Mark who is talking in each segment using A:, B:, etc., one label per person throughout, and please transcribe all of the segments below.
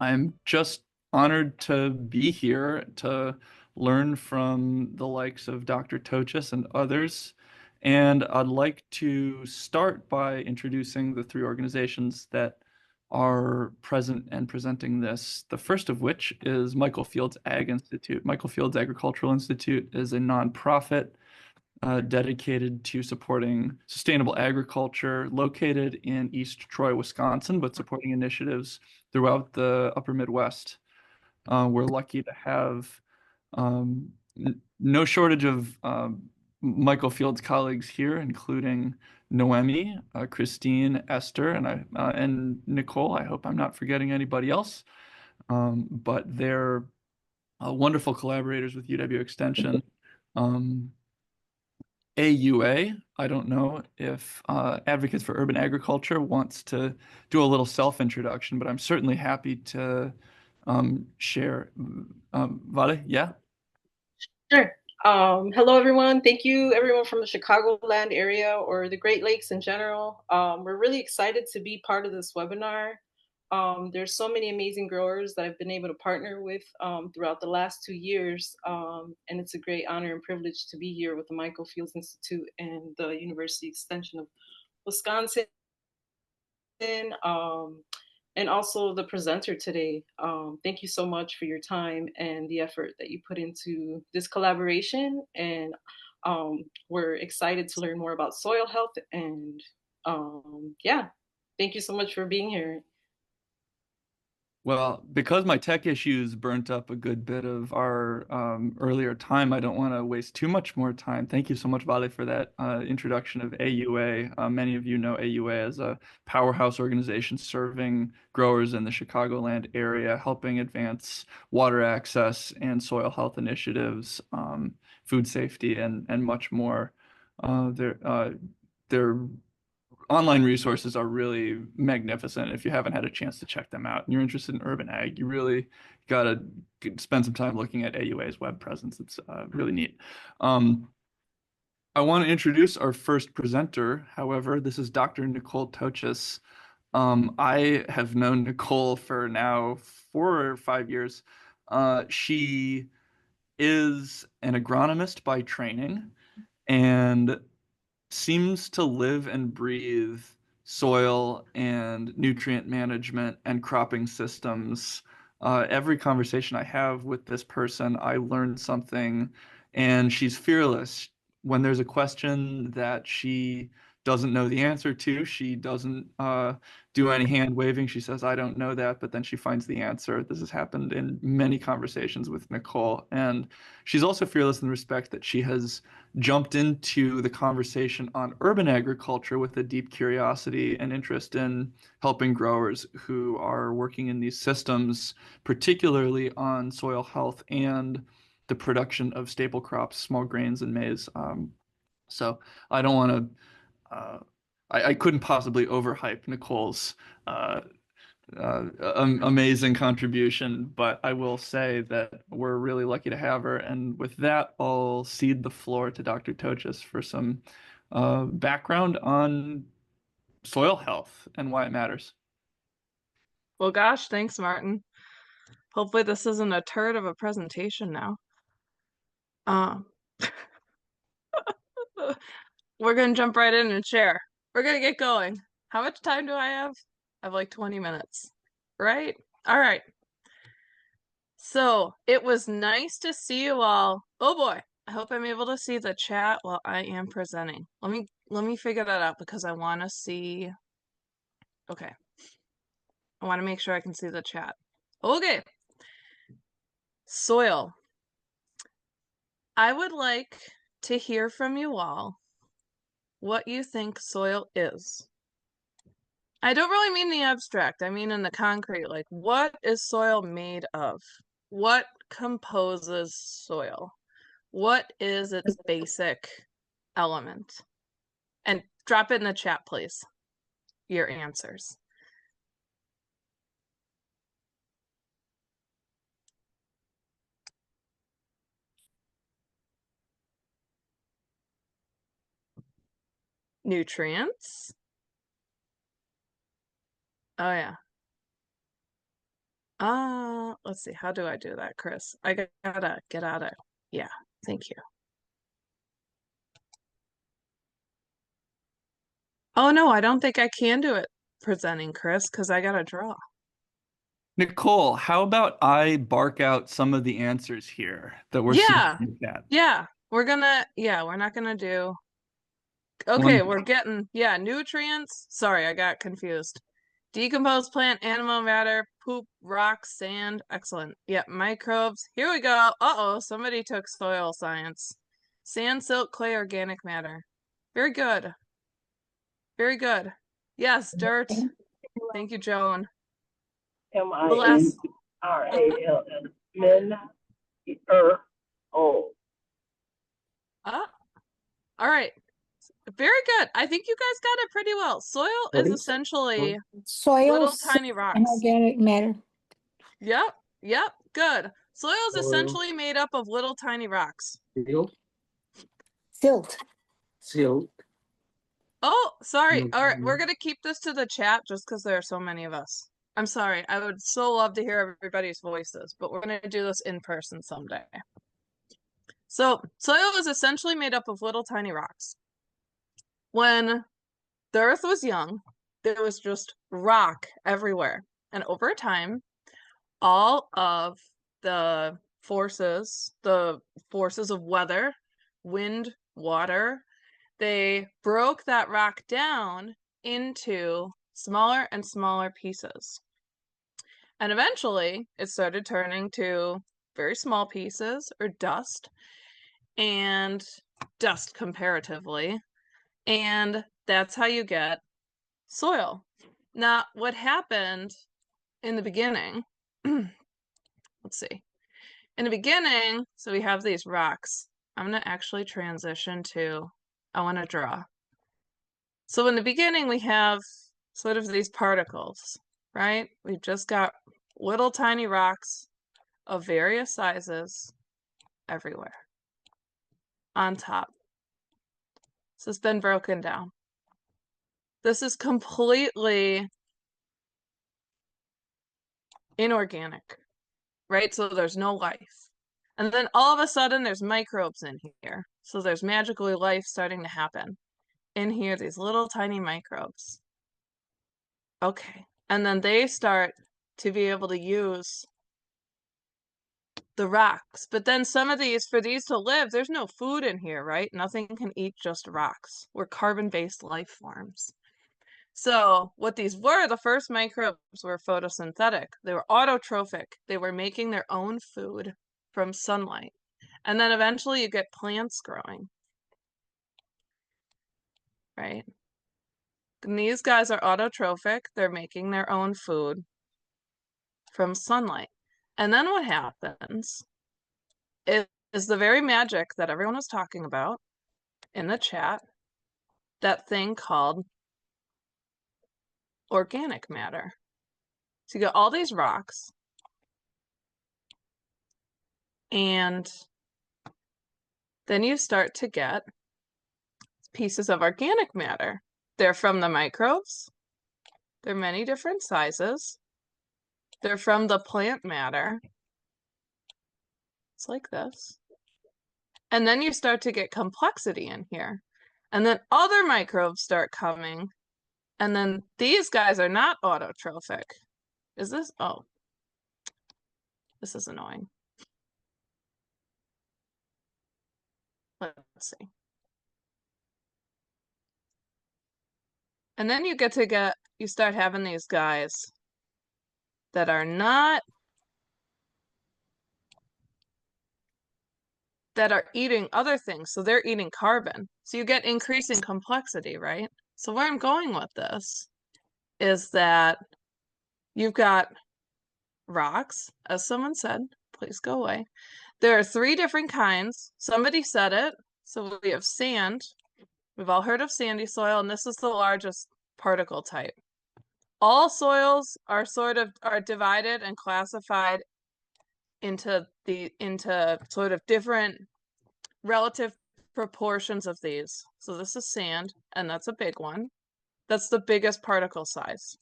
A: I'm just honored to be here to learn from the likes of Dr. Tautges and others. And I'd like to start by introducing the three organizations that are present and presenting this. The first of which is Michael Field's Ag Institute. Michael Field's Agricultural Institute is a nonprofit dedicated to supporting sustainable agriculture, located in East Troy, Wisconsin, but supporting initiatives throughout the upper Midwest. We're lucky to have no shortage of Michael Field's colleagues here, including Noemi, Christine, Esther, and Nicole. I hope I'm not forgetting anybody else. But they're wonderful collaborators with UW Extension. Um, AUA. I don't know if Advocates for Urban Agriculture wants to do a little self-introduction, but I'm certainly happy to share. Vale, yeah?
B: Sure. Hello, everyone. Thank you, everyone from the Chicagoland area or the Great Lakes in general. We're really excited to be part of this webinar. There's so many amazing growers that I've been able to partner with throughout the last 2 years, and it's a great honor and privilege to be here with the Michael Fields Institute and the University Extension of Wisconsin. Um, and also the presenter today. Thank you so much for your time and the effort that you put into this collaboration. And we're excited to learn more about soil health. And yeah, thank you so much for being here.
A: Well, because my tech issues burnt up a good bit of our earlier time, I don't want to waste too much more time. Thank you so much, Vale, for that introduction of AUA. Many of you know AUA as a powerhouse organization serving growers in the Chicagoland area, helping advance water access and soil health initiatives, food safety, and much more. Their online resources are really magnificent. If you haven't had a chance to check them out and you're interested in urban ag, you really got to spend some time looking at AUA's web presence. It's really neat. Um, I want to introduce our first presenter. However, this is Dr. Nicole Tautges. I have known Nicole for now 4 or 5 years. She is an agronomist by training and seems to live and breathe soil and nutrient management and cropping systems. Every conversation I have with this person, I learn something, and she's fearless. When there's a question that she doesn't know the answer to, she doesn't do any hand waving. She says, I don't know that, but then she finds the answer. This has happened in many conversations with Nicole. And she's also fearless in the respect that she has jumped into the conversation on urban agriculture with a deep curiosity and interest in helping growers who are working in these systems, particularly on soil health and the production of staple crops, small grains, and maize. So I don't want to, I couldn't possibly overhype Nicole's uh, amazing contribution, but I will say that we're really lucky to have her. And with that, I'll cede the floor to Dr. Tochis for some background on soil health and why it matters.
C: Well, gosh, thanks, Martin. Hopefully this isn't a turd of a presentation now. Um, we're gonna jump right in and share. We're gonna get going. How much time do I have? I have like 20 minutes, right? All right. So it was nice to see you all. Oh boy, I hope I'm able to see the chat while I am presenting. Let me figure that out because I want to see. Okay, I want to make sure I can see the chat. Okay, soil. I would like to hear from you all what you think soil is. I don't really mean the abstract, I mean in the concrete. Like, what is soil made of? What composes soil? What is its basic element? And drop it in the chat, please, your answers. Nutrients. Oh, yeah. Let's see. How do I do that, Chris? I gotta get out of. Yeah, thank you. Oh no, I don't think I can do it presenting, Chris, because I gotta draw.
A: Nicole, how about I bark out some of the answers here that we're seeing
C: Yeah,
A: in the chat?
C: yeah. We're not gonna do.
A: One,
C: Okay, we're getting, yeah, nutrients. Sorry, I got confused. Decomposed plant, animal matter, poop, rocks, sand. Excellent. Yep, microbes. Here we go. Uh-oh, somebody took soil science. Sand, silt, clay, organic matter. Very good. Very good. Yes, dirt. Thank you, Joan. The last.
D: MINRALS, min, earth, oh.
C: All right. Very good. I think you guys got it pretty well. Soil is essentially little tiny
E: and
C: rocks.
E: organic matter.
C: Yep, yep, good. Soil is essentially made up of little tiny rocks.
E: Silt.
C: Oh, sorry. All right, we're gonna keep this to the chat just because there are so many of us. I'm sorry. I would so love to hear everybody's voices, but we're gonna do this in person someday. So, soil is essentially made up of little tiny rocks. When the Earth was young, there was just rock everywhere. And over time, all of the forces of weather, wind, water, they broke that rock down into smaller and smaller pieces. And eventually, it started turning to very small pieces or dust, and dust comparatively. And that's how you get soil. Now, what happened in the beginning, let's see. In the beginning, so we have these rocks. I'm going to actually transition to, I want to draw. So in the beginning, we have sort of these particles, right? We've just got little tiny rocks of various sizes everywhere on top. This has been broken down. This is completely inorganic, right? So there's no life. And then all of a sudden, there's microbes in here. So there's magically life starting to happen. In here, these little tiny microbes. Okay. And then they start to be able to use the rocks. But then some of these, for these to live, there's no food in here, right? Nothing can eat just rocks. We're carbon-based life forms. So what these were, the first microbes were photosynthetic. They were autotrophic. They were making their own food from sunlight. And then eventually you get plants growing, right? And these guys are autotrophic. They're making their own food from sunlight. And then what happens is the very magic that everyone was talking about in the chat, that thing called organic matter. So you got all these rocks, and then you start to get pieces of organic matter. They're from the microbes. They're many different sizes. They're from the plant matter. It's like this. And then you start to get complexity in here. And then other microbes start coming. And then these guys are not autotrophic. Is this? Oh, this is annoying. Let's see. And then you start having these guys that are not, that are eating other things. So they're eating carbon. So you get increasing complexity, right? So where I'm going with this is that you've got rocks, as someone said, please go away. There are 3 different kinds. Somebody said it. So we have sand. We've all heard of sandy soil, and this is the largest particle type. All soils are divided and classified into sort of different relative proportions of these. So this is sand, and that's a big one. That's the biggest particle size.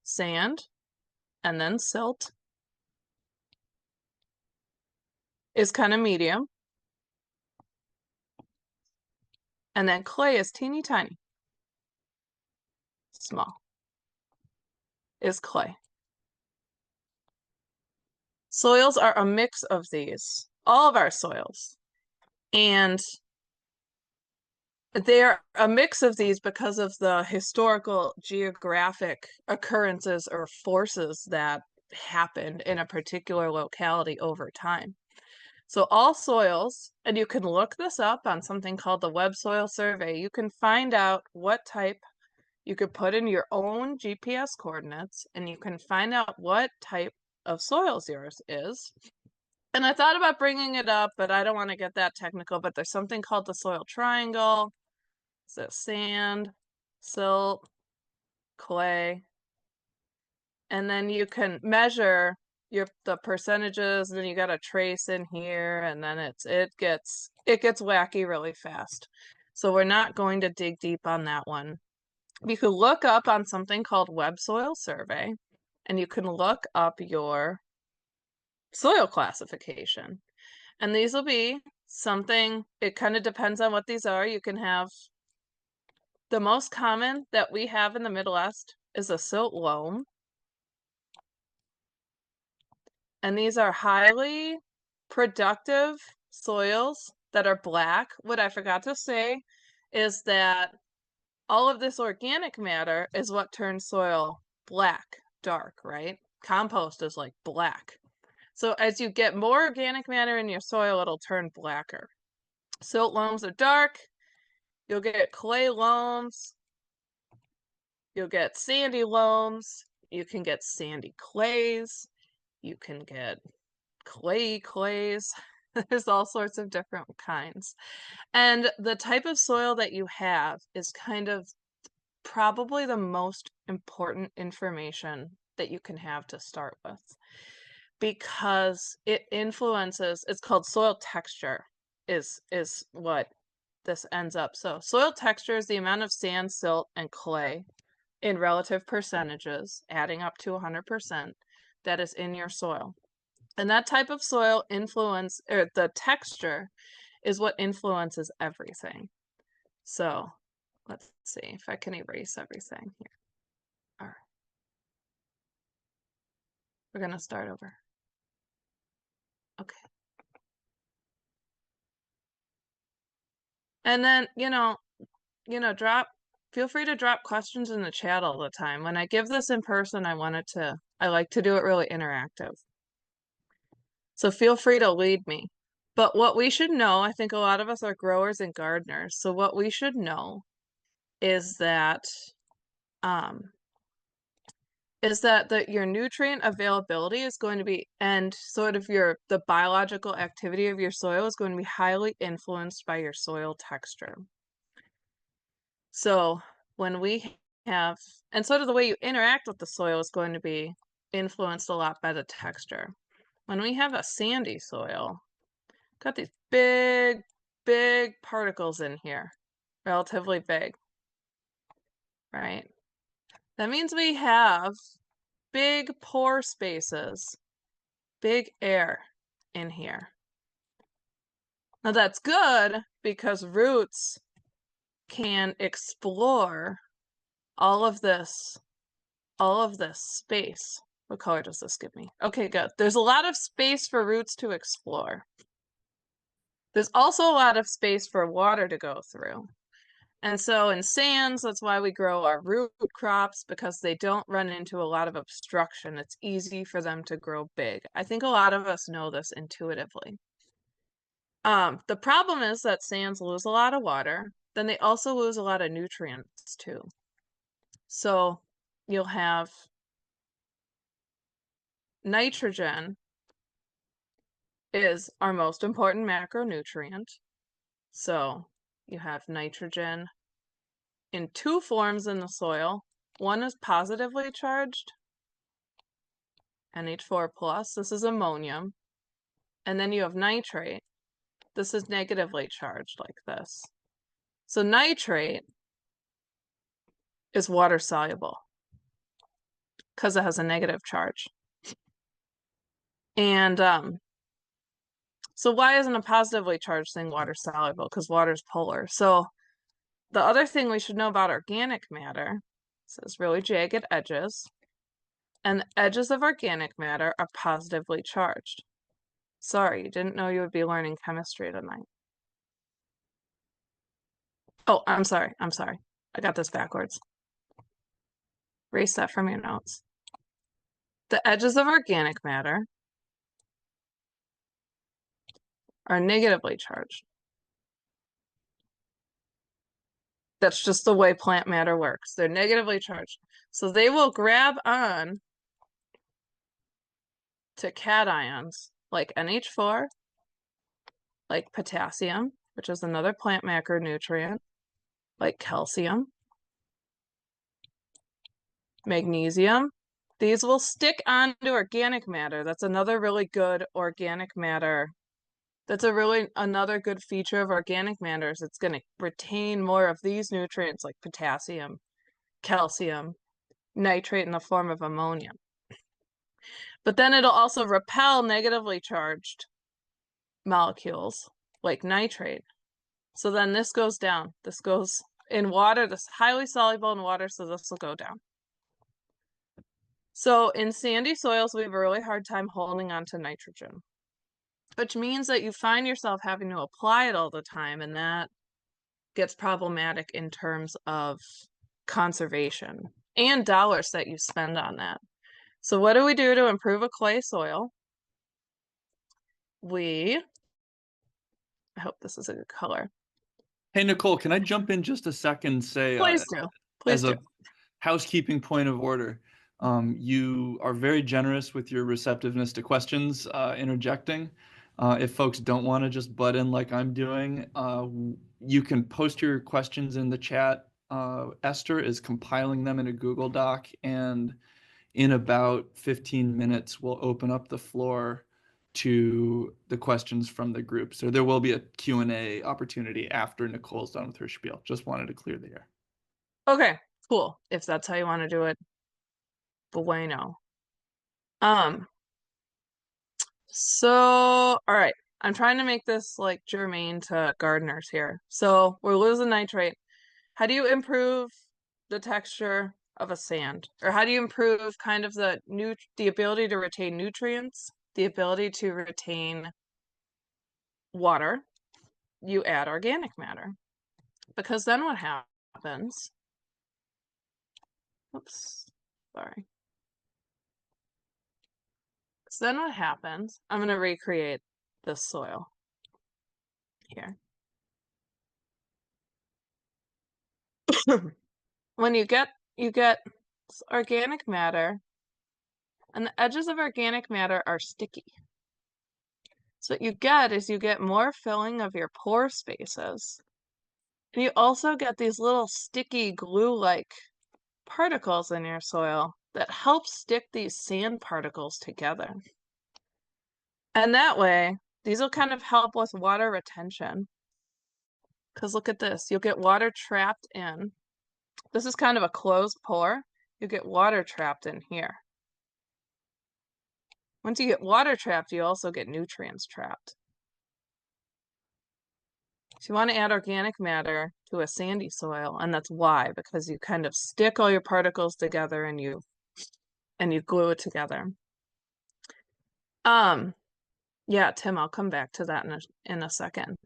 C: Sand, and then silt is kind of medium. And then clay is teeny tiny. Small is clay. Soils are a mix of these, all of our soils. And they are a mix of these because of the historical geographic occurrences or forces that happened in a particular locality over time. So all soils, and you can look this up on something called the Web Soil Survey, you can find out what type you could put in your own GPS coordinates, and you can find out what type of soils yours is. And I thought about bringing it up, but I don't want to get that technical, but there's something called the soil triangle. Is it sand, silt, clay? And then you can measure the percentages, and then you got to trace in here, and then it gets wacky really fast. So we're not going to dig deep on that one. You can look up on something called Web Soil Survey, and you can look up your soil classification. And these will be something, it kind of depends on what these are. You can have the most common that we have in the Midwest is a silt loam. And these are highly productive soils that are black. What I forgot to say is that all of this organic matter is what turns soil black, dark, right? Compost is like black. So as you get more organic matter in your soil, it'll turn blacker. Silt loams are dark. You'll get clay loams. You'll get sandy loams. You can get sandy clays. You can get clays. There's all sorts of different kinds. And the type of soil that you have is kind of probably the most important information that you can have to start with, because it influences, it's called soil texture is what this ends up. So soil texture is the amount of sand, silt, and clay in relative percentages, adding up to 100%, that is in your soil. And that type of soil influence, or the texture, is what influences everything. So let's see if I can erase everything here. All right. We're going to start over. Okay. And then, feel free to drop questions in the chat all the time. When I give this in person, I like to do it really interactive. So feel free to lead me. But what we should know, I think a lot of us are growers and gardeners. So what we should know is that your nutrient availability is going to be, and sort of the biological activity of your soil is going to be highly influenced by your soil texture. So when we have, and sort of the way you interact with the soil is going to be influenced a lot by the texture. When we have a sandy soil, got these big particles in here, relatively big, right? That means we have big pore spaces, big air in here. Now that's good because roots can explore all of this space. What color does this give me? Okay, good. There's a lot of space for roots to explore. There's also a lot of space for water to go through. And so in sands, that's why we grow our root crops, because they don't run into a lot of obstruction. It's easy for them to grow big. I think a lot of us know this intuitively. The problem is that sands lose a lot of water. Then they also lose a lot of nutrients too. So you'll have nitrogen is our most important macronutrient. So you have nitrogen in two forms in the soil. One is positively charged, NH4 plus. This is ammonium. And then you have nitrate. This is negatively charged like this. So nitrate is water soluble. because it has a negative charge. And so why isn't a positively charged thing water soluble? Because water is polar. So the other thing we should know about organic matter, so it's really jagged edges, and the edges of organic matter are positively charged. Sorry, you didn't know you would be learning chemistry tonight. Oh, I'm sorry. I got this backwards. Erase that from your notes. The edges of organic matter are negatively charged. That's just the way plant matter works. They're negatively charged. So they will grab on to cations like NH4, like potassium, which is another plant macronutrient, like calcium, magnesium. These will stick onto organic matter. That's another really good organic matter. That's another good feature of organic matter is it's going to retain more of these nutrients like potassium, calcium, nitrate in the form of ammonia. But then it'll also repel negatively charged molecules like nitrate. So then this goes down. This goes in water. This is highly soluble in water, so this will go down. So in sandy soils, we have a really hard time holding on to nitrogen, which means that you find yourself having to apply it all the time, and that gets problematic in terms of conservation and dollars that you spend on that. So what do we do to improve a clay soil? I hope this is a good color.
A: Hey, Nicole, can I jump in just a second? Say,
C: Please do. Please
A: as
C: do.
A: a housekeeping point of order, you are very generous with your receptiveness to questions, interjecting. If folks don't want to just butt in like I'm doing, you can post your questions in the chat. Esther is compiling them in a Google Doc, and in about 15 minutes, we'll open up the floor to the questions from the group. So there will be a Q&A opportunity after Nicole's done with her spiel. Just wanted to clear the air.
C: Okay, cool. If that's how you want to do it, bueno. So, all right. I'm trying to make this like germane to gardeners here. So we're losing nitrate. How do you improve the texture of a sand? Or how do you improve kind of the ability to retain nutrients, the ability to retain water? You add organic matter. Because then what happens? Oops, sorry. So then what happens? I'm going to recreate this soil here. When you get organic matter, and the edges of organic matter are sticky. So what you get is you get more filling of your pore spaces. And you also get these little sticky glue-like particles in your soil that help stick these sand particles together. And that way, these will kind of help with water retention. Because look at this, you'll get water trapped in. This is kind of a closed pore. You get water trapped in here. Once you get water trapped, you also get nutrients trapped. So you want to add organic matter to a sandy soil, and that's why, because you kind of stick all your particles together and you glue it together. Yeah, Tim, I'll come back to that in a second.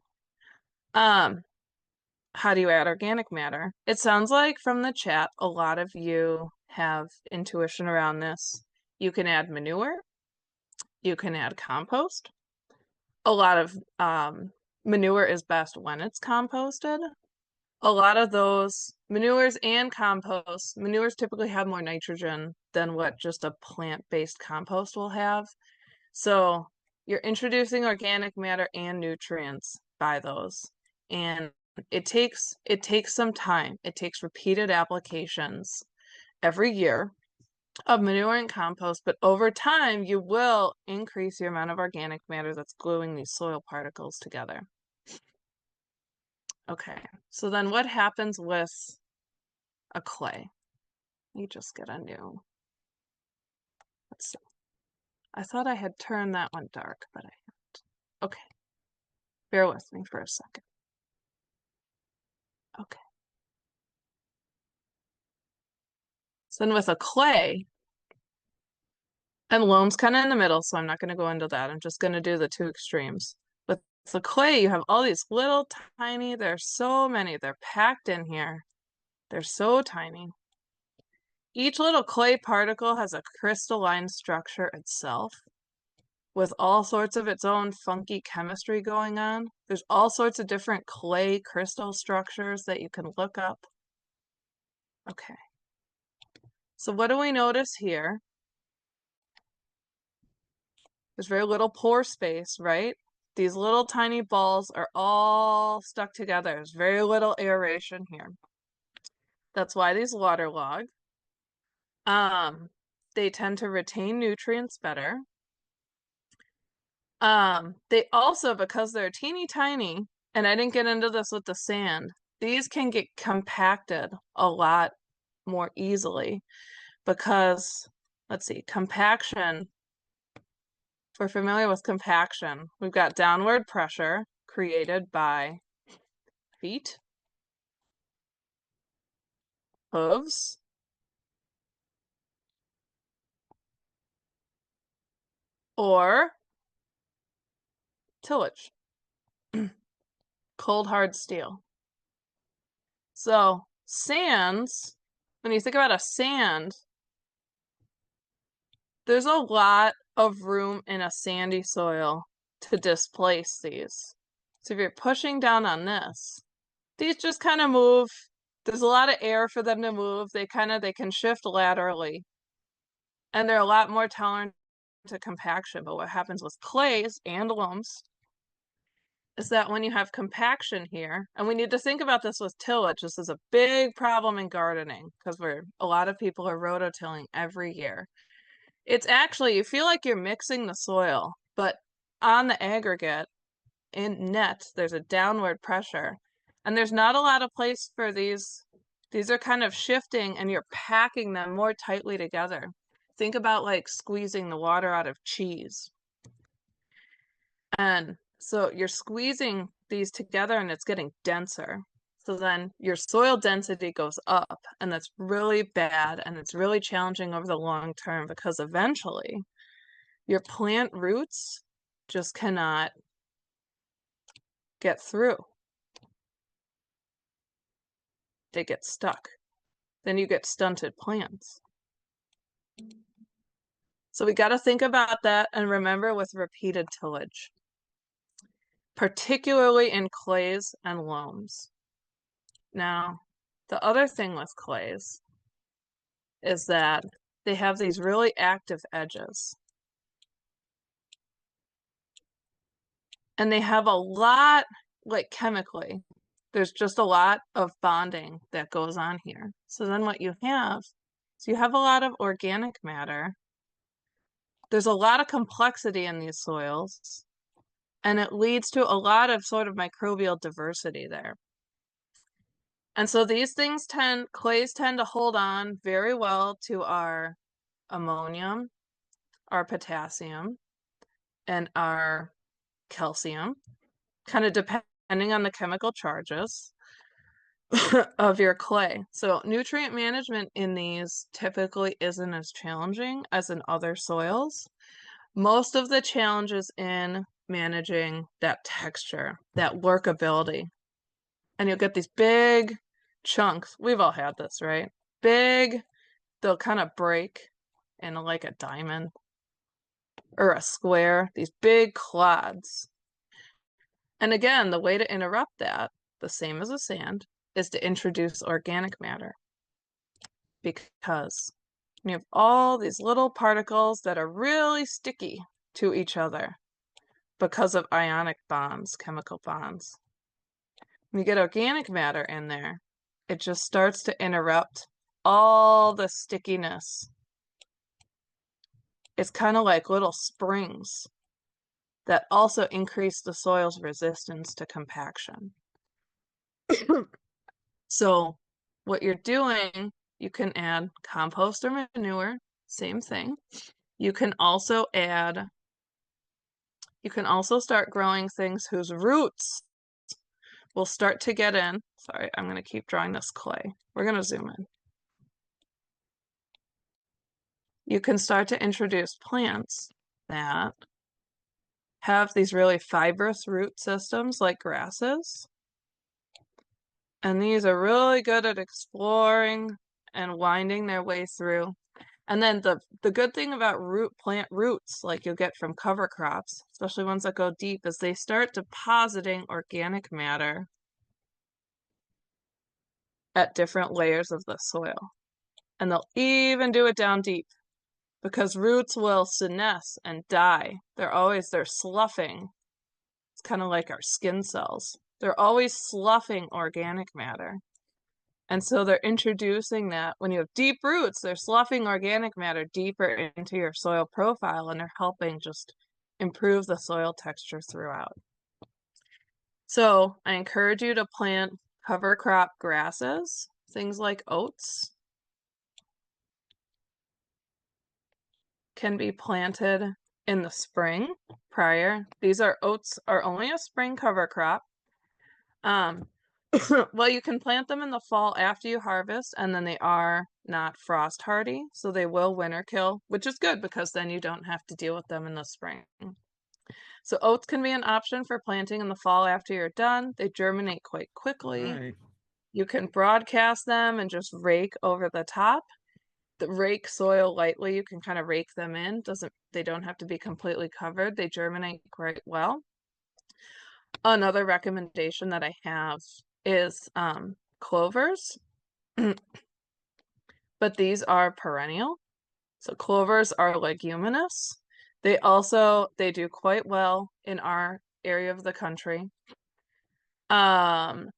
C: How do you add organic matter? It sounds like from the chat, a lot of you have intuition around this. You can add manure. You can add compost. A lot of manure is best when it's composted. A lot of those manures and compost, manures typically have more nitrogen than what just a plant-based compost will have. So you're introducing organic matter and nutrients by those. And it takes some time. It takes repeated applications every year of manure and compost, but over time you will increase your amount of organic matter that's gluing these soil particles together. Okay, so then what happens with a clay? You just get a new I thought I had turned that one dark, but I haven't. Okay. Bear with me for a second. Okay. So then with a clay, and loam's kind of in the middle, so I'm not going to go into that. I'm just going to do the two extremes. With the clay, you have all these little tiny, there's so many, they're packed in here. They're so tiny. Each little clay particle has a crystalline structure itself with all sorts of its own funky chemistry going on. There's all sorts of different clay crystal structures that you can look up. Okay. So what do we notice here? There's very little pore space, right? These little tiny balls are all stuck together. There's very little aeration here. That's why these waterlog. They tend to retain nutrients better. They also, because they're teeny tiny, and I didn't get into this with the sand, these can get compacted a lot more easily because, let's see, compaction. If we're familiar with compaction, we've got downward pressure created by feet, hooves, or tillage, cold hard steel. So sands, when you think about a sand, there's a lot of room in a sandy soil to displace these. So if you're pushing down on this, these just kind of move. There's a lot of air for them to move. They can shift laterally. And they're a lot more tolerant to compaction. But what happens with clays and loams is that when you have compaction here, and we need to think about this with tillage, this is a big problem in gardening because a lot of people are rototilling every year. It's actually, you feel like you're mixing the soil, but on the aggregate, in net, there's a downward pressure. And there's not a lot of place for these. These are kind of shifting and you're packing them more tightly together. Think about like squeezing the water out of cheese. And so you're squeezing these together and it's getting denser. So then your soil density goes up, and that's really bad, and it's really challenging over the long term because eventually your plant roots just cannot get through. They get stuck. Then you get stunted plants. So we got to think about that and remember with repeated tillage, particularly in clays and loams. Now, the other thing with clays is that they have these really active edges. And they have a lot, like chemically, there's just a lot of bonding that goes on here. So then what you have is you have a lot of organic matter. There's a lot of complexity in these soils, and it leads to a lot of sort of microbial diversity there. And so these things clays tend to hold on very well to our ammonium, our potassium, and our calcium, kind of depending on the chemical charges of your clay. So nutrient management in these typically isn't as challenging as in other soils. Most of the challenges in managing that texture, that workability. And you'll get these big chunks. We've all had this, right? Big, they'll kind of break in like a diamond or a square, these big clods. And again, the way to interrupt that, the same as a sand, is to introduce organic matter. Because you have all these little particles that are really sticky to each other because of ionic bonds, chemical bonds. When you get organic matter in there, it just starts to interrupt all the stickiness. It's kind of like little springs that also increase the soil's resistance to compaction. So what you're doing, you can add compost or manure, same thing. You can also start growing things whose roots will start to get in. Sorry, I'm going to keep drawing this clay. We're going to zoom in. You can start to introduce plants that have these really fibrous root systems like grasses. And these are really good at exploring and winding their way through. And then the good thing about plant roots, like you'll get from cover crops, especially ones that go deep, is they start depositing organic matter at different layers of the soil. And they'll even do it down deep because roots will senesce and die. They're sloughing. It's kind of like our skin cells. They're always sloughing organic matter. And so they're introducing that when you have deep roots, they're sloughing organic matter deeper into your soil profile, and they're helping just improve the soil texture throughout. So I encourage you to plant cover crop grasses, things like oats can be planted in the spring prior. Oats are only a spring cover crop. Well, you can plant them in the fall after you harvest, and then they are not frost hardy, so they will winter kill, which is good because then you don't have to deal with them in the spring. So oats can be an option for planting in the fall after you're done. They germinate quite quickly.
E: Right.
C: You can broadcast them and just rake over the top. Rake soil lightly. You can kind of rake them in. They don't have to be completely covered. They germinate quite well. Another recommendation that I have is clovers, but these are perennial. So clovers are leguminous. They do quite well in our area of the country. So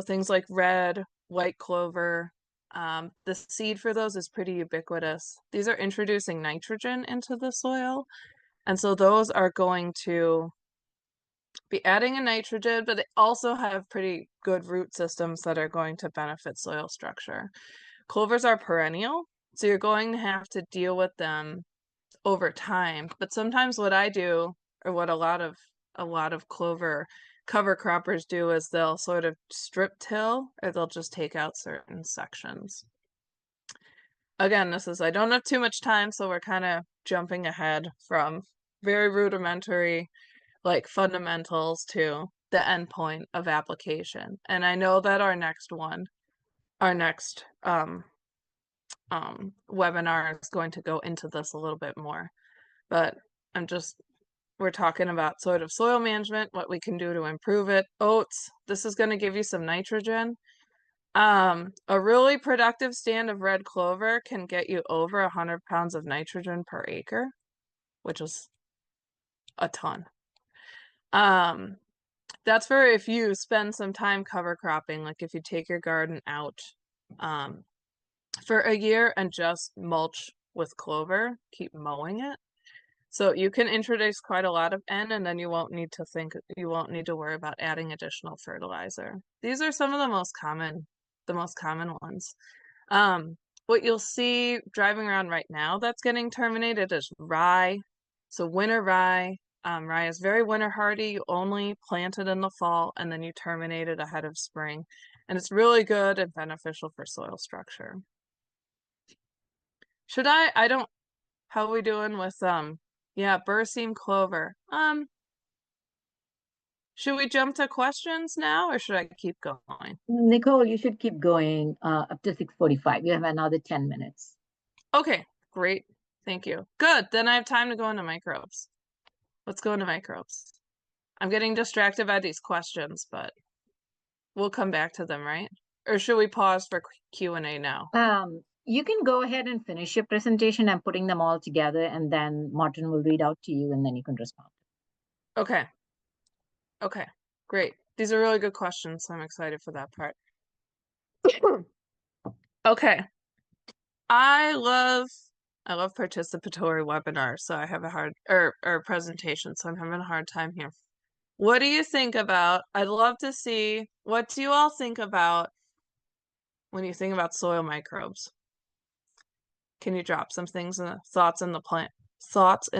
C: things like red, white clover, the seed for those is pretty ubiquitous. These are introducing nitrogen into the soil, and so those are going to be adding a nitrogen, but they also have pretty good root systems that are going to benefit soil structure. Clovers are perennial, so you're going to have to deal with them over time. But sometimes what I do, or what a lot of clover cover croppers do, is they'll sort of strip till, or they'll just take out certain sections. Again, I don't have too much time, so we're kind of jumping ahead from very rudimentary like fundamentals to the end point of application. And I know that our next webinar is going to go into this a little bit more, but we're talking about sort of soil management, what we can do to improve it. Oats, this is going to give you some nitrogen. A really productive stand of red clover can get you over 100 pounds of nitrogen per acre, which is a ton. That's for if you spend some time cover cropping, like if you take your garden out for a year and just mulch with clover, keep mowing it. So you can introduce quite a lot of N, and then you won't need to worry about adding additional fertilizer. These are some of the most common ones. What you'll see driving around right now that's getting terminated is rye. So winter rye. Rye is very winter hardy. You only plant it in the fall and then you terminate it ahead of spring. And it's really good and beneficial for soil structure. How are we doing with berseem clover? Should we jump to questions now or should I keep going?
F: Nicole, you should keep going up to 6:45. You have another 10 minutes.
C: Okay, great. Thank you. Good. Then I have time to go into microbes. Let's go into microbes. I'm getting distracted by these questions, but we'll come back to them, right? Or should we pause for Q&A now?
F: You can go ahead and finish your presentation. I'm putting them all together, and then Martin will read out to you, and then you can respond.
C: Okay. Okay, great. These are really good questions, so I'm excited for that part. Okay. I love participatory webinars, so I have or presentation, so I'm having a hard time here. What do you think about, I'd love to see, what do you all think about when you think about soil microbes? Can you drop some things in the thoughts in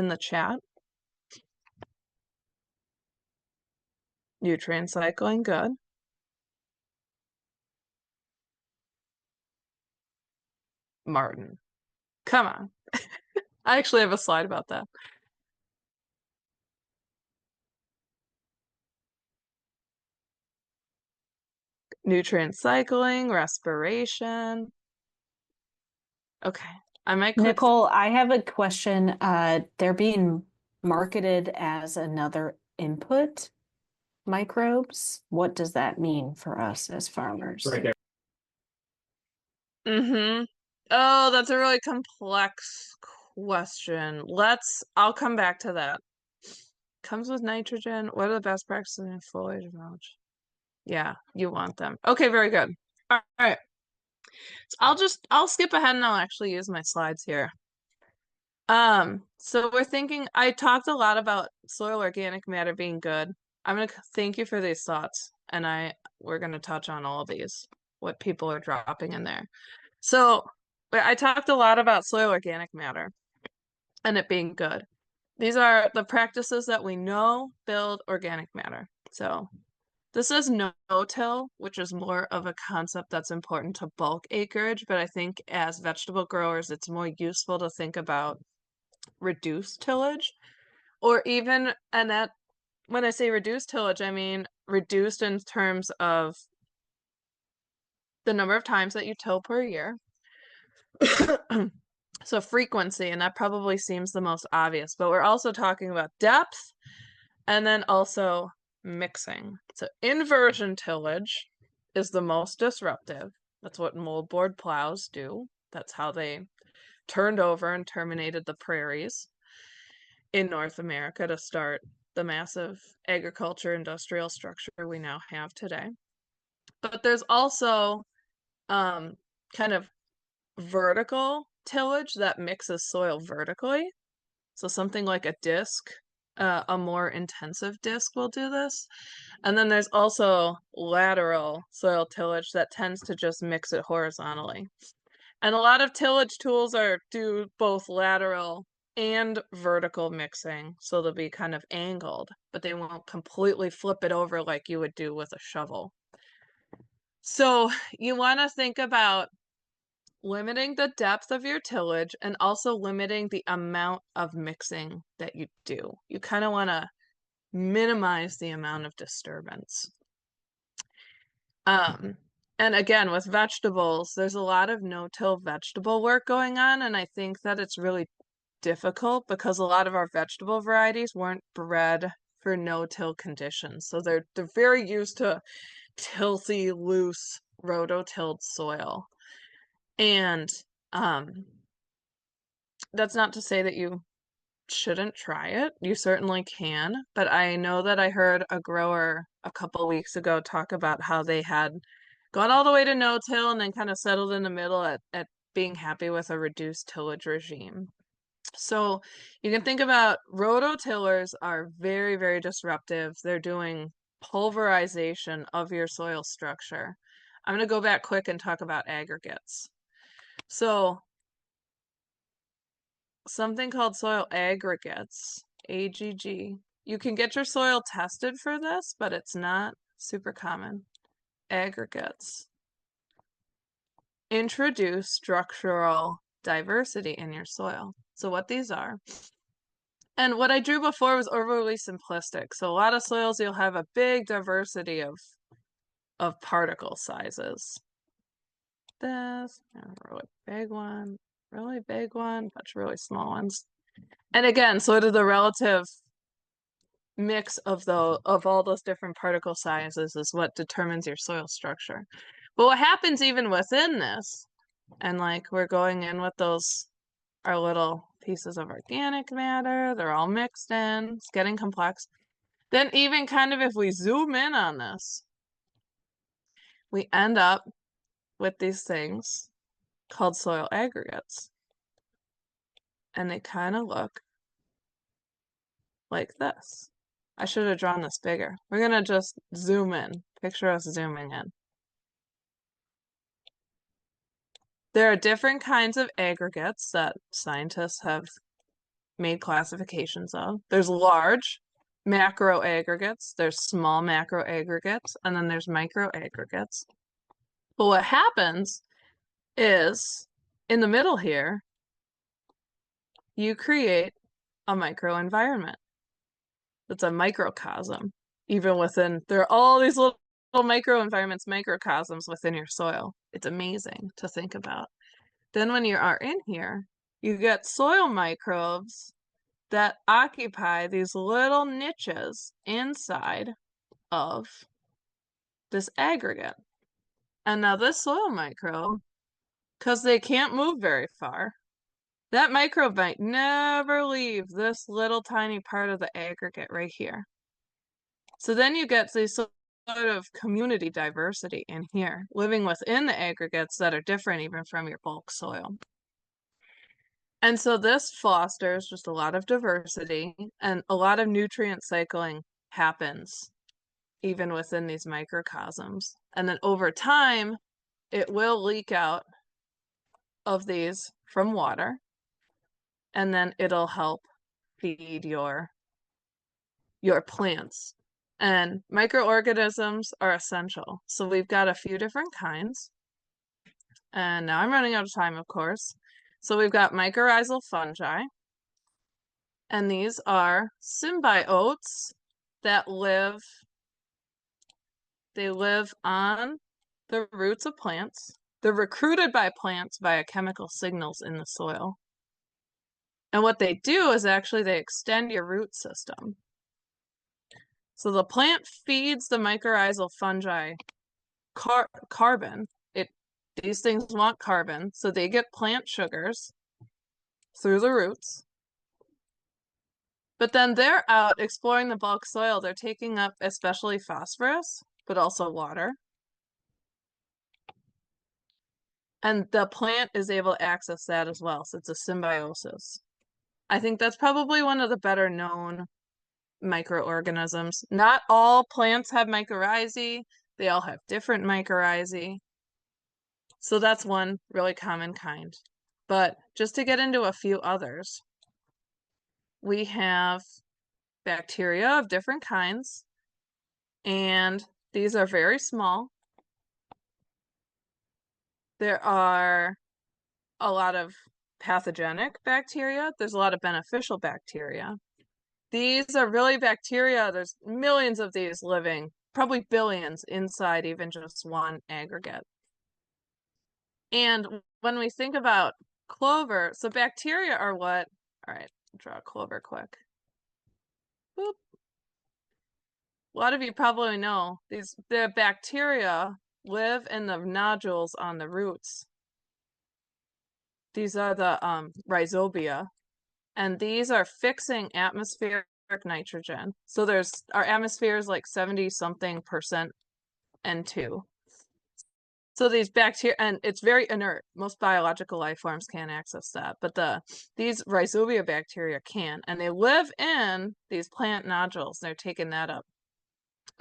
C: the chat? Nutrient cycling, good. Martin, come on. I actually have a slide about that. Nutrient cycling, respiration. Okay. I might click.
E: Nicole, I have a question. They're being marketed as another input microbes. What does that mean for us as farmers?
G: Right there.
C: Mm-hmm. Oh, that's a really complex question. I'll come back to that. Comes with nitrogen. What are the best practices in foliage and mulch? Yeah, you want them. Okay, very good. All right. So I'll skip ahead and I'll actually use my slides here. So we're thinking, I talked a lot about soil organic matter being good. I'm gonna thank you for these thoughts, and we're gonna touch on all of these, what people are dropping in there. So I talked a lot about soil organic matter and it being good. These are the practices that we know build organic matter. So this is no-till, which is more of a concept that's important to bulk acreage, but I think as vegetable growers, it's more useful to think about reduced tillage, or even, and that when I say reduced tillage, I mean reduced in terms of the number of times that you till per year. So frequency, and that probably seems the most obvious, but we're also talking about depth and then also mixing. So inversion tillage is the most disruptive. That's what moldboard plows do. That's how they turned over and terminated the prairies in North America to start the massive agriculture industrial structure we now have today. But there's also kind of vertical tillage that mixes soil vertically. So something like a disc, a more intensive disc will do this. And then there's also lateral soil tillage that tends to just mix it horizontally. And a lot of tillage tools do both lateral and vertical mixing, so they'll be kind of angled, but they won't completely flip it over like you would do with a shovel. So you want to think about limiting the depth of your tillage and also limiting the amount of mixing that you do. You kind of want to minimize the amount of disturbance. And again, with vegetables, there's a lot of no-till vegetable work going on, and I think that it's really difficult because a lot of our vegetable varieties weren't bred for no-till conditions. So they're very used to tilthy, loose, rototilled soil. And that's not to say that you shouldn't try it. You certainly can. But I know that I heard a grower a couple weeks ago talk about how they had gone all the way to no-till and then kind of settled in the middle at being happy with a reduced tillage regime. So you can think about rototillers are very, very disruptive. They're doing pulverization of your soil structure. I'm going to go back quick and talk about aggregates. So something called soil aggregates, AGG. You can get your soil tested for this, but it's not super common. Aggregates introduce structural diversity in your soil. So what these are, and what I drew before was overly simplistic. So a lot of soils, you'll have a big diversity of particle sizes. This, a really big one, bunch of really small ones. And again, sort of the relative mix of all those different particle sizes is what determines your soil structure. But what happens even within this, and like we're going in with our little pieces of organic matter, they're all mixed in, it's getting complex. Then even kind of if we zoom in on this, we end up with these things called soil aggregates. And they kind of look like this. I should have drawn this bigger. We're going to just zoom in. Picture us zooming in. There are different kinds of aggregates that scientists have made classifications of. There's large macro aggregates, there's small macro aggregates, and then there's micro aggregates. But what happens is in the middle here, you create a microenvironment. It's a microcosm. Even within, there are all these little microenvironments, microcosms within your soil. It's amazing to think about. Then when you are in here, you get soil microbes that occupy these little niches inside of this aggregate. And now this soil microbe, because they can't move very far, that microbe might never leave this little tiny part of the aggregate right here. So then you get this sort of community diversity in here, living within the aggregates that are different even from your bulk soil. And so this fosters just a lot of diversity, and a lot of nutrient cycling happens even within these microcosms. And then over time, it will leak out of these from water, and then it'll help feed your plants. And microorganisms are essential. So we've got a few different kinds. And now I'm running out of time, of course. So we've got mycorrhizal fungi. And these are symbiotes that live on the roots of plants. They're recruited by plants via chemical signals in the soil. And what they do is actually they extend your root system. So the plant feeds the mycorrhizal fungi carbon. These things want carbon, so they get plant sugars through the roots. But then they're out exploring the bulk soil. They're taking up especially phosphorus, but also water. And the plant is able to access that as well. So it's a symbiosis. I think that's probably one of the better known microorganisms. Not all plants have mycorrhizae. They all have different mycorrhizae. So that's one really common kind. But just to get into a few others, we have bacteria of different kinds, and these are very small. There are a lot of pathogenic bacteria. There's a lot of beneficial bacteria. These are really bacteria. There's millions of these living, probably billions inside even just one aggregate. And when we think about clover, so bacteria are what? All right, draw a clover quick. Boop. A lot of you probably know the bacteria live in the nodules on the roots. These are the rhizobia, and these are fixing atmospheric nitrogen. So our atmosphere is like 70-something% N2. So these bacteria, and it's very inert. Most biological life forms can't access that, but these rhizobia bacteria can, and they live in these plant nodules. They're taking that up.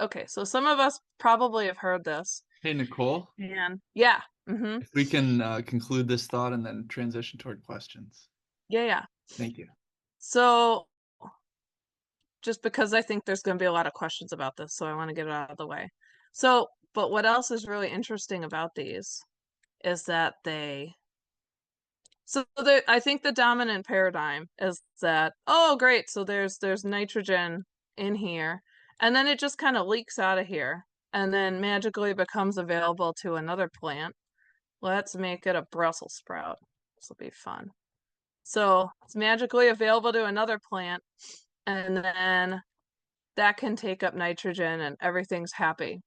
C: Okay, so some of us probably have heard this.
A: Hey, Nicole.
C: And yeah.
A: If we can conclude this thought and then transition toward questions.
C: Yeah.
A: Thank you.
C: So just because I think there's going to be a lot of questions about this, so I want to get it out of the way. So, but what else is really interesting about these is that I think the dominant paradigm is that, oh, great, so there's nitrogen in here, and then it just kind of leaks out of here, and then magically becomes available to another plant. Let's make it a Brussels sprout. This will be fun. So it's magically available to another plant, and then that can take up nitrogen and everything's happy.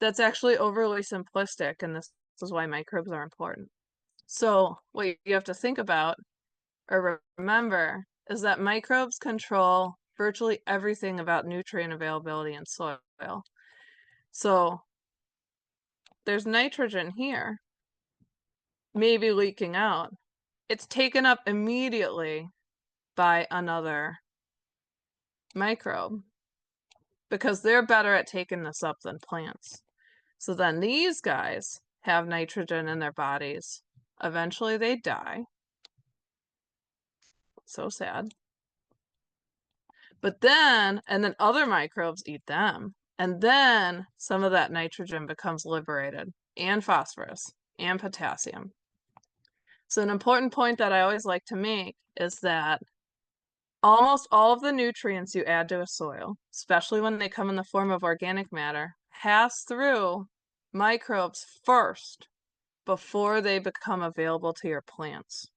C: That's actually overly simplistic, and this is why microbes are important. So what you have to think about or remember is that microbes control virtually everything about nutrient availability in soil. So there's nitrogen here, maybe leaking out. It's taken up immediately by another microbe because they're better at taking this up than plants. So then these guys have nitrogen in their bodies Eventually they die. So sad. But then, and then other microbes eat them. And then some of that nitrogen becomes liberated, and phosphorus, and potassium. So an important point that I always like to make is that almost all of the nutrients you add to a soil, especially when they come in the form of organic matter, pass through microbes first before they become available to your plants.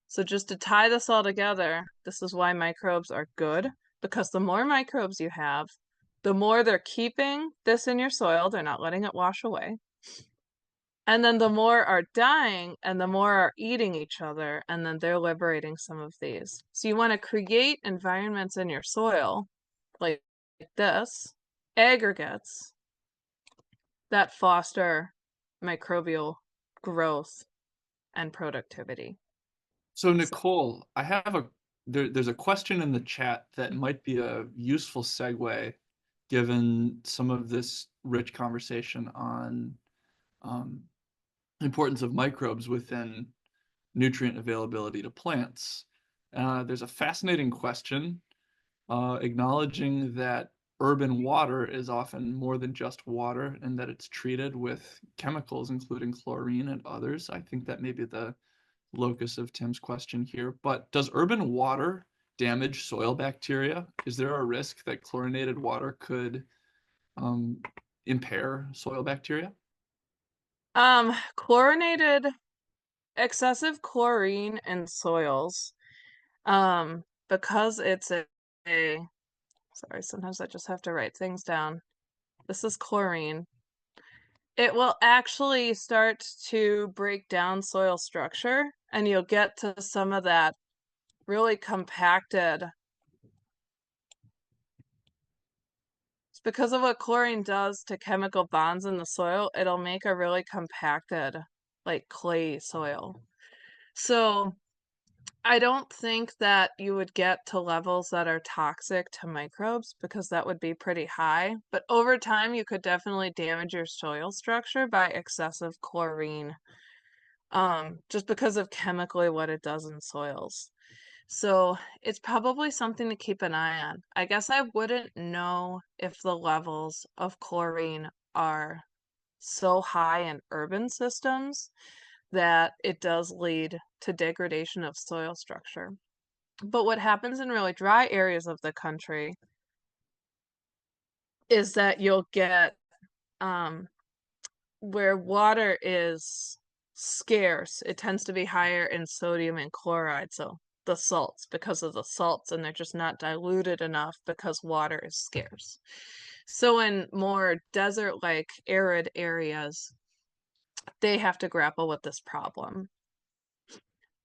C: So just to tie this all together, this is why microbes are good, because the more microbes you have, the more they're keeping this in your soil, they're not letting it wash away. And then the more are dying and the more are eating each other, and then they're liberating some of these. So you want to create environments in your soil like this, aggregates that foster microbial growth and productivity.
A: So Nicole, I have there's a question in the chat that might be a useful segue given some of this rich conversation on um, importance of microbes within nutrient availability to plants. There's a fascinating question acknowledging that urban water is often more than just water and that it's treated with chemicals, including chlorine and others. I think that may be the locus of Tim's question here. But does urban water damage soil bacteria? Is there a risk that chlorinated water could impair soil bacteria?
C: Chlorinated, excessive chlorine in soils, because it's sorry, sometimes I just have to write things down. This is chlorine. It will actually start to break down soil structure, and you'll get to some of that really compacted. It's because of what chlorine does to chemical bonds in the soil. It'll make a really compacted, like clay soil. So I don't think that you would get to levels that are toxic to microbes because that would be pretty high. But over time, you could definitely damage your soil structure by excessive chlorine, just because of chemically what it does in soils. So it's probably something to keep an eye on. I guess I wouldn't know if the levels of chlorine are so high in urban systems that it does lead to degradation of soil structure. But what happens in really dry areas of the country is that you'll get where water is scarce, it tends to be higher in sodium and chloride, so the salts, because of the salts, and they're just not diluted enough because water is scarce. So in more desert-like arid areas, they have to grapple with this problem.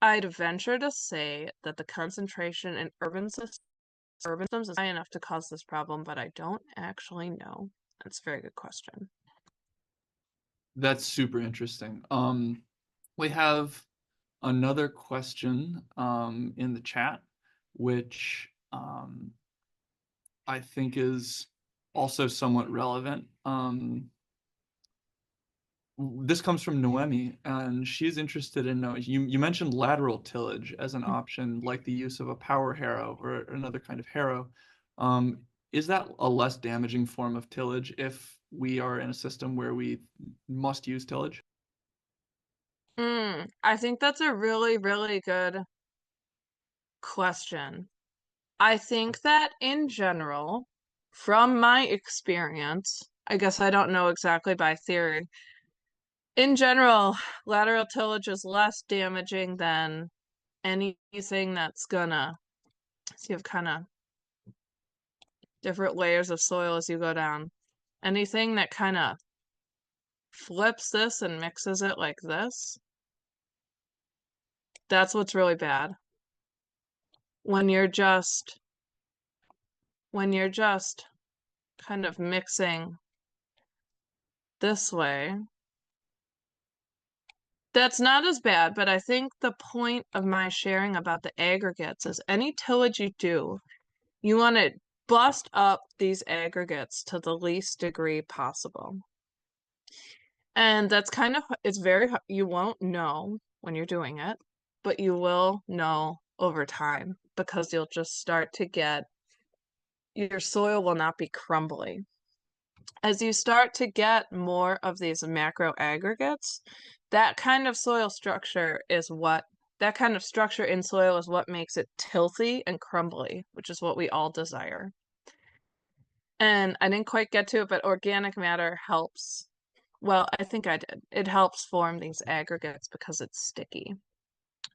C: I'd venture to say that the concentration in urban systems is high enough to cause this problem, but I don't actually know. That's a very good question.
A: That's super interesting. We have another question in the chat, which I think is also somewhat relevant. This comes from Noemi, and she's interested in knowing, you mentioned lateral tillage as an option, like the use of a power harrow or another kind of harrow. Is that a less damaging form of tillage if we are in a system where we must use tillage?
C: I think that's a really, really good question. I think that in general, from my experience, I guess I don't know exactly by theory, in general, lateral tillage is less damaging than anything that's gonna, so you have kind of different layers of soil as you go down. Anything that kind of flips this and mixes it like this, that's what's really bad. When you're just kind of mixing this way, that's not as bad, but I think the point of my sharing about the aggregates is any tillage you do, you want to bust up these aggregates to the least degree possible. And that's kind of, it's very, you won't know when you're doing it, but you will know over time because you'll just start to get, your soil will not be crumbly. As you start to get more of these macro aggregates, that kind of soil structure is what, that kind of structure in soil is what makes it tilty and crumbly, which is what we all desire. And I didn't quite get to it, but organic matter helps. Well, I think I did. It helps form these aggregates because it's sticky.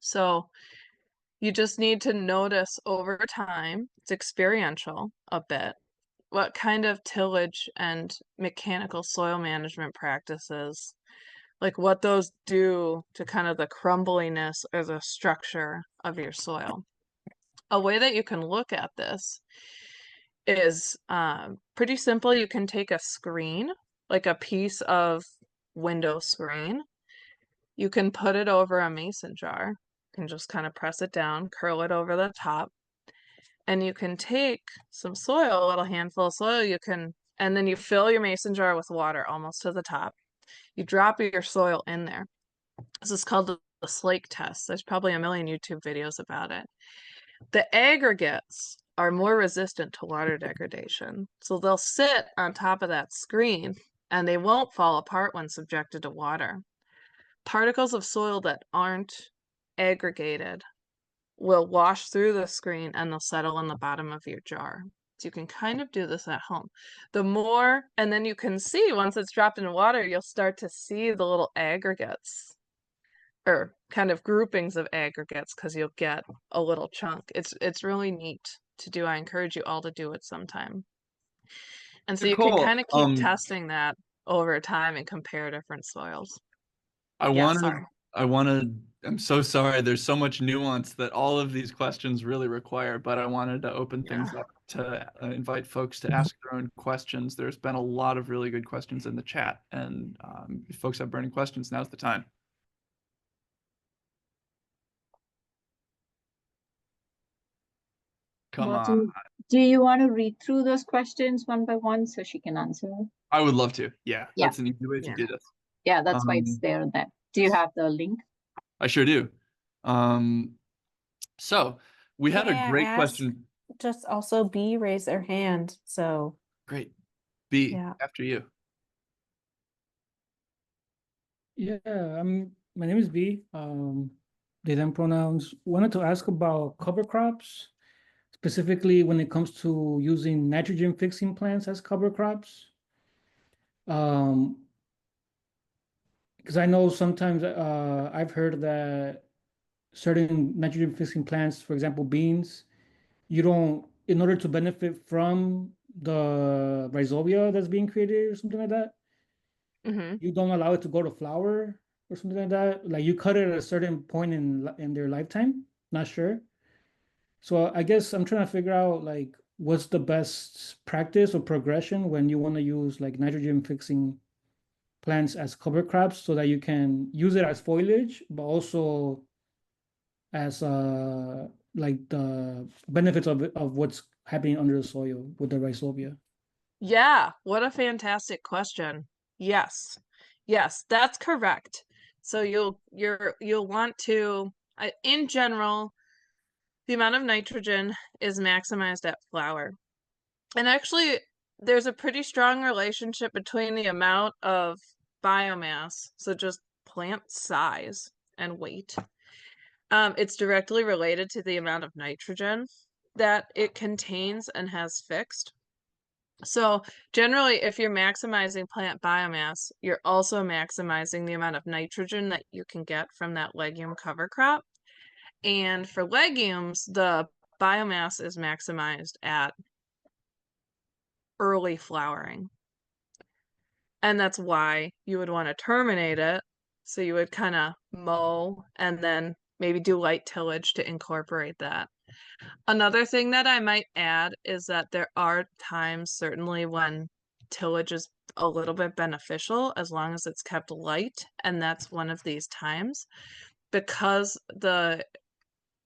C: So you just need to notice over time, it's experiential a bit, what kind of tillage and mechanical soil management practices, like what those do to kind of the crumbliness or the structure of your soil. A way that you can look at this is pretty simple. You can take a screen, like a piece of window screen. You can put it over a mason jar. You can just kind of press it down, curl it over the top, and you can take some soil, a little handful of soil, and then you fill your mason jar with water almost to the top. You drop your soil in there. This is called the slake test. There's probably a million YouTube videos about it. The aggregates are more resistant to water degradation, so they'll sit on top of that screen and they won't fall apart when subjected to water. Particles of soil that aren't aggregated will wash through the screen and they'll settle in the bottom of your jar. So you can kind of do this at home. The more, and then you can see once it's dropped in water, you'll start to see the little aggregates or kind of groupings of aggregates because you'll get a little chunk. It's really neat to do. I encourage you all to do it sometime. And so you can
A: Nicole,
C: kind of keep testing that over time and compare different soils.
A: I'm so sorry. There's so much nuance that all of these questions really require, but I wanted to open things up to invite folks to ask their own questions. There's been a lot of really good questions in the chat, and if folks have burning questions, now's the time. Come on.
F: Do you want to read through those questions one by one so she can answer?
A: I would love to. Yeah,
F: Yeah.
A: That's an easy way to do this.
F: Yeah, that's why it's there. That. Do you have the link?
A: I sure do. So we had a great question.
E: Just also B raise their hand. So
A: great. B,
E: yeah.
A: After you.
G: Yeah, my name is B. They them pronouns. Wanted to ask about cover crops, specifically when it comes to using nitrogen fixing plants as cover crops. Because I know sometimes I've heard that certain nitrogen fixing plants, for example, beans, you don't, in order to benefit from the rhizobia that's being created or something like that, you don't allow it to go to flower or something like that. Like you cut it at a certain point in their lifetime. Not sure. So I guess I'm trying to figure out like what's the best practice or progression when you want to use like nitrogen fixing plants as cover crops so that you can use it as foliage, but also as like the benefits of what's happening under the soil with the rhizobia.
C: Yeah, what a fantastic question. Yes. Yes, that's correct. So you'll want to in general, the amount of nitrogen is maximized at flower. And actually there's a pretty strong relationship between the amount of biomass, so just plant size and weight. It's directly related to the amount of nitrogen that it contains and has fixed. So generally, if you're maximizing plant biomass, you're also maximizing the amount of nitrogen that you can get from that legume cover crop. And for legumes, the biomass is maximized at early flowering. And that's why you would want to terminate it. So you would kind of mow and then maybe do light tillage to incorporate that. Another thing that I might add is that there are times certainly when tillage is a little bit beneficial as long as it's kept light, and that's one of these times because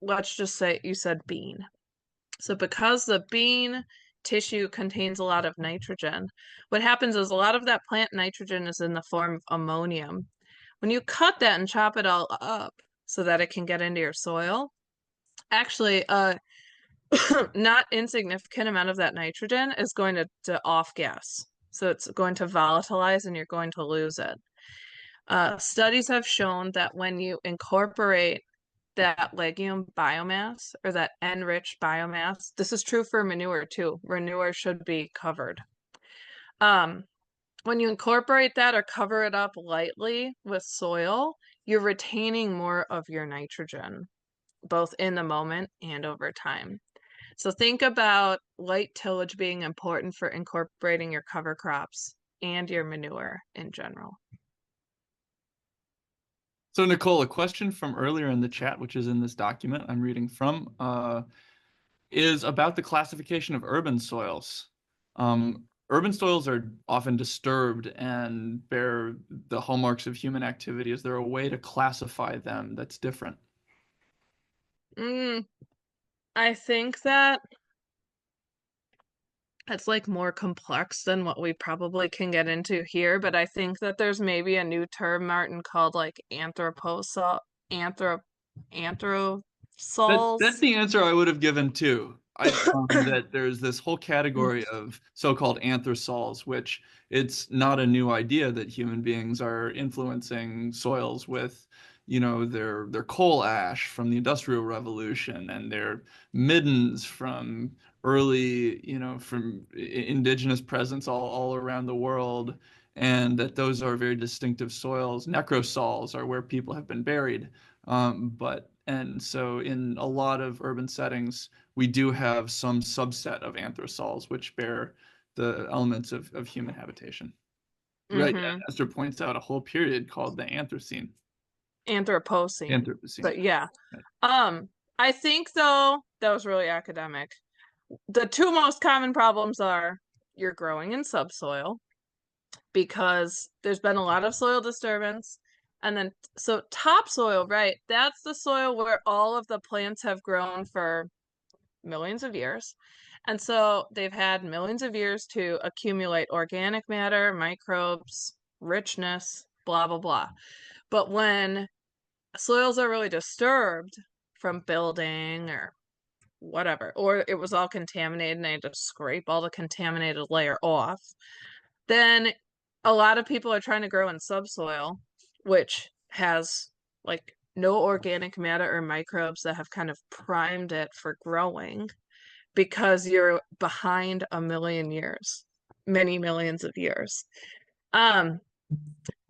C: let's just say you said bean. So because the bean tissue contains a lot of nitrogen. What happens is a lot of that plant nitrogen is in the form of ammonium. When you cut that and chop it all up so that it can get into your soil, actually, not insignificant amount of that nitrogen is going to off gas. So it's going to volatilize and you're going to lose it. Studies have shown that when you incorporate that legume biomass or that enriched biomass, this is true for manure too. Manure should be covered. When you incorporate that or cover it up lightly with soil, you're retaining more of your nitrogen, both in the moment and over time. So think about light tillage being important for incorporating your cover crops and your manure in general.
A: So Nicole, a question from earlier in the chat, which is in this document I'm reading from, is about the classification of urban soils. Urban soils are often disturbed and bear the hallmarks of human activity. Is there a way to classify them that's different?
C: I think that it's like more complex than what we probably can get into here, but I think that there's maybe a new term, Martin, called like anthroposols.
A: That's the answer I would have given too. I found that there's this whole category of so-called anthrosols, which it's not a new idea that human beings are influencing soils with, their coal ash from the Industrial Revolution and their middens from early, from indigenous presence all around the world, and that those are very distinctive soils. Necrosols are where people have been buried. And so in a lot of urban settings, we do have some subset of anthrosols which bear the elements of human habitation. Right.
C: Mm-hmm.
A: Esther points out a whole period called the Anthropocene.
C: Anthropocene. But yeah. I think though, that was really academic. The two most common problems are you're growing in subsoil because there's been a lot of soil disturbance. And then, so topsoil, right? That's the soil where all of the plants have grown for millions of years. And so they've had millions of years to accumulate organic matter, microbes, richness, blah, blah, blah. But when soils are really disturbed from building or whatever, or it was all contaminated and they had to scrape all the contaminated layer off, then a lot of people are trying to grow in subsoil, which has like no organic matter or microbes that have kind of primed it for growing because you're behind a million years, many millions of years.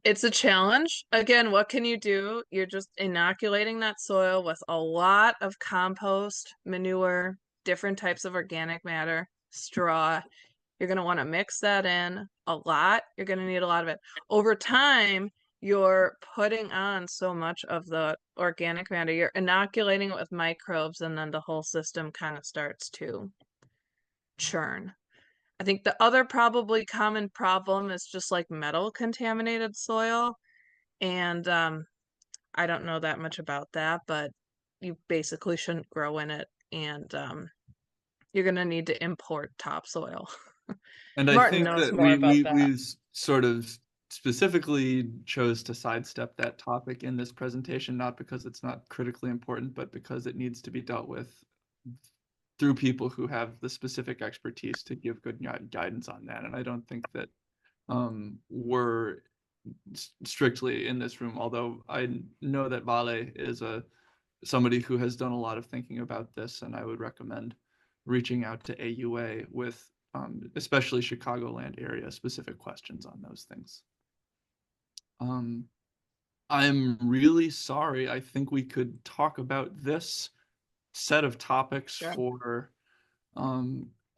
C: It's a challenge. Again, what can you do? You're just inoculating that soil with a lot of compost, manure, different types of organic matter, straw. You're going to want to mix that in a lot. You're going to need a lot of it. Over time, you're putting on so much of the organic matter. You're inoculating it with microbes, and then the whole system kind of starts to churn. I think the other probably common problem is just like metal contaminated soil. And I don't know that much about that, but you basically shouldn't grow in it. And you're going to need to import topsoil.
A: And I
C: Martin
A: think
C: knows
A: that
C: more about that.
A: we sort of specifically chose to sidestep that topic in this presentation, not because it's not critically important, but because it needs to be dealt with through people who have the specific expertise to give good guidance on that. And I don't think that we're strictly in this room, although I know that Vale is somebody who has done a lot of thinking about this, and I would recommend reaching out to AUA with especially Chicagoland area specific questions on those things. I'm really sorry. I think we could talk about this set of topics for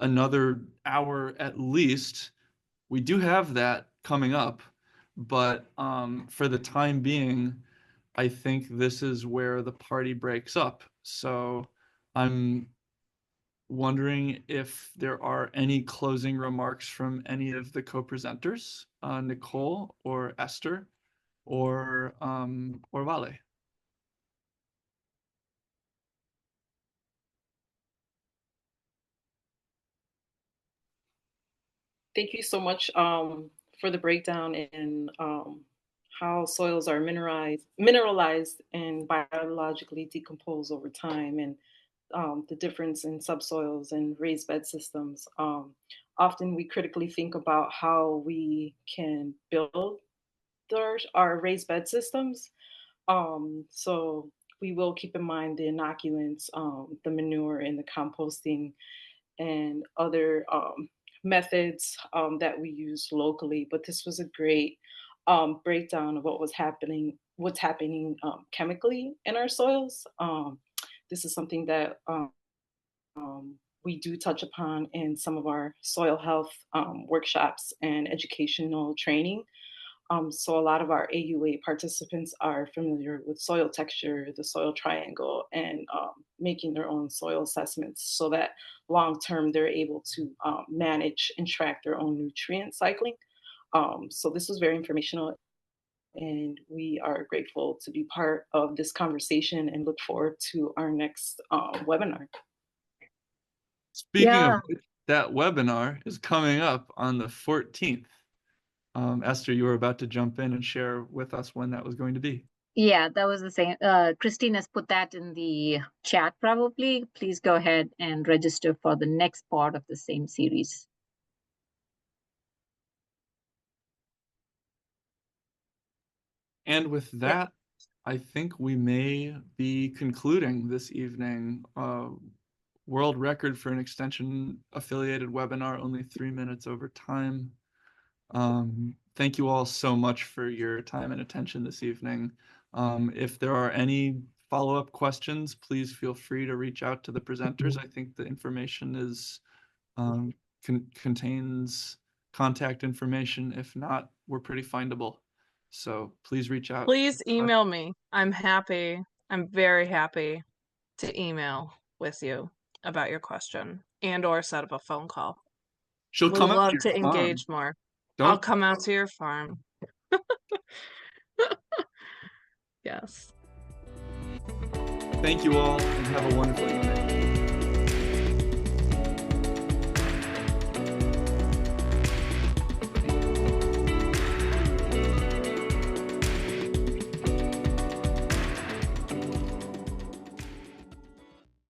A: another hour at least. We do have that coming up, but for the time being, I think this is where the party breaks up. So I'm wondering if there are any closing remarks from any of the co-presenters, Nicole or Esther or Vale.
B: Thank you so much for the breakdown in how soils are mineralized and biologically decompose over time, and the difference in subsoils and raised bed systems. Often we critically think about how we can build our raised bed systems. So we will keep in mind the inoculants, the manure, and the composting, and other methods that we use locally. But this was a great breakdown of what's happening chemically in our soils. This is something that we do touch upon in some of our soil health workshops and educational training. So a lot of our AUA participants are familiar with soil texture, the soil triangle, and making their own soil assessments so that long term they're able to manage and track their own nutrient cycling. So this was very informational, and we are grateful to be part of this conversation and look forward to our next webinar.
A: Speaking of which, that webinar is coming up on the 14th. Esther, you were about to jump in and share with us when that was going to be.
F: Yeah, that was the same. Christine has put that in the chat probably. Please go ahead and register for the next part of the same series.
A: And with that, I think we may be concluding this evening. World record for an extension affiliated webinar, only 3 minutes over time. Thank you all so much for your time and attention this evening. If there are any follow-up questions, please feel free to reach out to the presenters. I think the information is contains contact information. If not, we're pretty findable. So please reach out.
C: Please email me. I'm very happy to email with you about your question and/or set up a phone call.
A: She'll
C: We'll
A: come out
C: love
A: to
C: to
A: your farm.
C: engage more.
A: Don't.
C: I'll come out to your farm. Yes.
A: Thank you all, and have a wonderful evening.